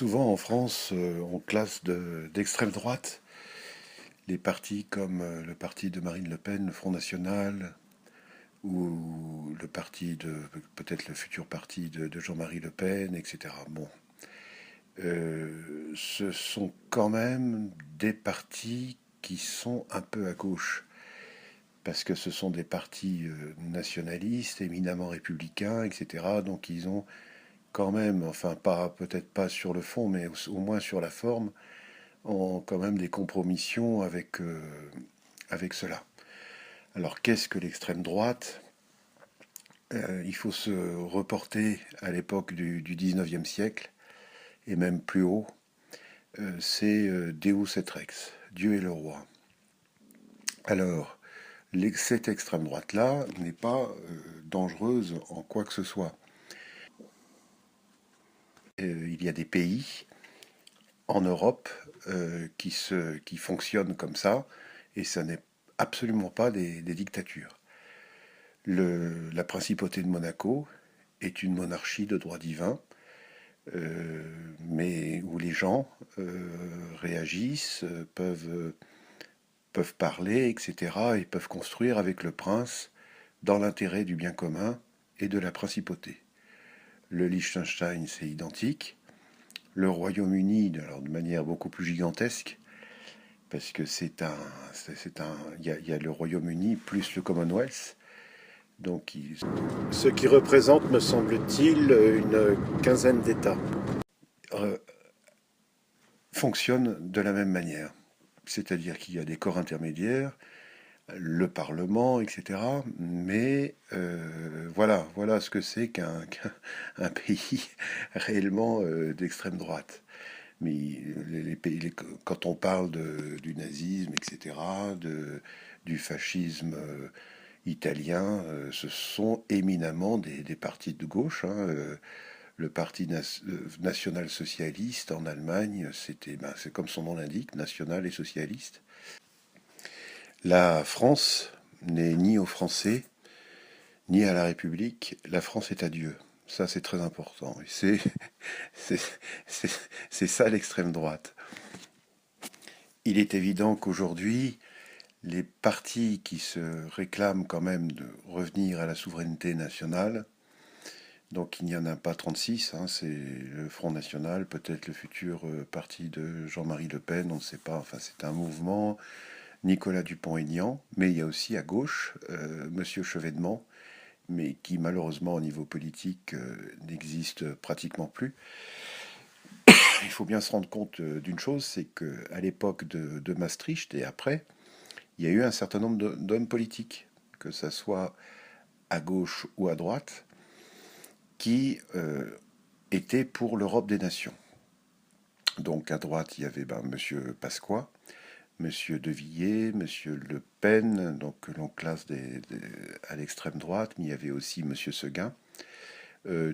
Souvent en France, on classe d'extrême droite les partis comme le parti de Marine Le Pen, le Front National, ou le parti de peut-être le futur parti de Jean-Marie Le Pen, etc. Bon, ce sont quand même des partis qui sont un peu à gauche, parce que ce sont des partis nationalistes, éminemment républicains, etc. Donc ils ont quand même, enfin pas peut-être pas sur le fond, mais au moins sur la forme, ont quand même des compromissions avec cela. Alors qu'est-ce que l'extrême droite? Il faut se reporter à l'époque du 19e siècle, et même plus haut. C'est Deus et Rex, Dieu est le roi. Alors, cette extrême droite-là n'est pas dangereuse en quoi que ce soit. Il y a des pays en Europe qui fonctionnent comme ça, et ça n'est absolument pas des dictatures. La principauté de Monaco est une monarchie de droit divin, mais où les gens réagissent, peuvent parler, etc., et peuvent construire avec le prince dans l'intérêt du bien commun et de la principauté. Le Liechtenstein, c'est identique. Le Royaume-Uni, alors de manière beaucoup plus gigantesque, parce que il y a le Royaume-Uni plus le Commonwealth, donc ce qui représente, me semble-t-il, une quinzaine d'États, euh, fonctionne de la même manière. C'est-à-dire qu'il y a des corps intermédiaires, le Parlement, etc. Mais voilà ce que c'est qu'un pays réellement d'extrême droite. Mais quand on parle du nazisme, etc., du fascisme italien, ce sont éminemment des partis de gauche. Le parti national-socialiste en Allemagne, c'est comme son nom l'indique, national et socialiste. La France n'est ni aux Français, ni à la République. La France est à Dieu. Ça, c'est très important. C'est, c'est ça l'extrême droite. Il est évident qu'aujourd'hui, les partis qui se réclament quand même de revenir à la souveraineté nationale, donc il n'y en a pas 36, hein, c'est le Front National, peut-être le futur parti de Jean-Marie Le Pen, on ne sait pas, enfin c'est un mouvement, Nicolas Dupont-Aignan, mais il y a aussi à gauche Monsieur Chevènement, mais qui malheureusement au niveau politique n'existe pratiquement plus. Il faut bien se rendre compte d'une chose, c'est qu'à l'époque de Maastricht et après, il y a eu un certain nombre d'hommes politiques, que ce soit à gauche ou à droite, qui étaient pour l'Europe des nations. Donc à droite, il y avait Monsieur Pasqua, Monsieur De Villiers, Monsieur Le Pen, donc que l'on classe à l'extrême droite, mais il y avait aussi Monsieur Seguin.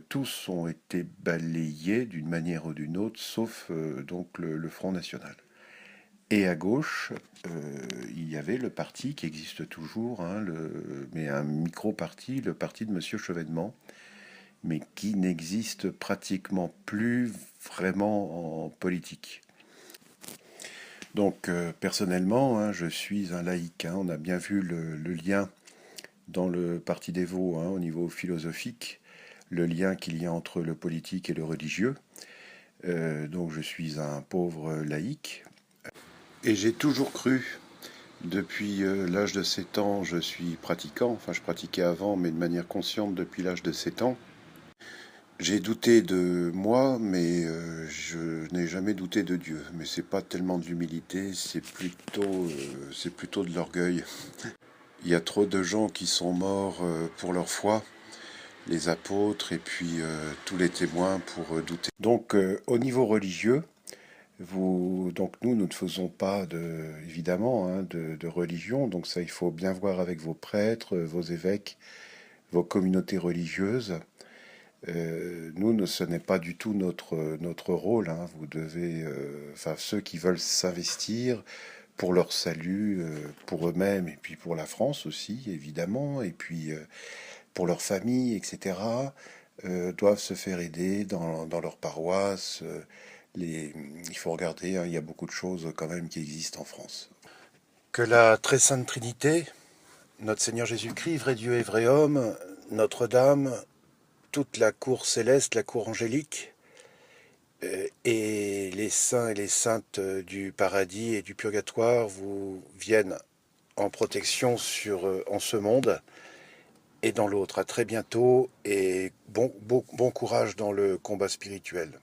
Tous ont été balayés d'une manière ou d'une autre, sauf donc le Front National. Et à gauche, il y avait le parti qui existe toujours, hein, mais un micro-parti, le parti de Monsieur Chevènement, mais qui n'existe pratiquement plus vraiment en politique. Donc personnellement, hein, je suis un laïc. Hein, on a bien vu le lien dans le Parti des Veaux, hein, au niveau philosophique, le lien qu'il y a entre le politique et le religieux. Donc je suis un pauvre laïc. Et j'ai toujours cru, depuis l'âge de 7 ans, je suis pratiquant. Enfin, je pratiquais avant, mais de manière consciente depuis l'âge de 7 ans. J'ai douté de moi, mais je n'ai jamais douté de Dieu. Mais c'est pas tellement de l'humilité, c'est plutôt de l'orgueil. Il y a trop de gens qui sont morts pour leur foi, les apôtres et puis tous les témoins pour douter. Donc, au niveau religieux, donc nous ne faisons pas évidemment hein, de religion. Donc ça, il faut bien voir avec vos prêtres, vos évêques, vos communautés religieuses. Ce n'est pas du tout notre rôle. Hein. Vous devez, enfin, ceux qui veulent s'investir pour leur salut, pour eux-mêmes et puis pour la France aussi, évidemment, et puis pour leur famille, etc., doivent se faire aider dans leur paroisse. Il faut regarder, hein, il y a beaucoup de choses quand même qui existent en France. Que la très sainte Trinité, notre Seigneur Jésus-Christ, vrai Dieu et vrai homme, Notre-Dame, toute la cour céleste, la cour angélique, et les saints et les saintes du paradis et du purgatoire vous viennent en protection en ce monde et dans l'autre. À très bientôt et bon courage dans le combat spirituel.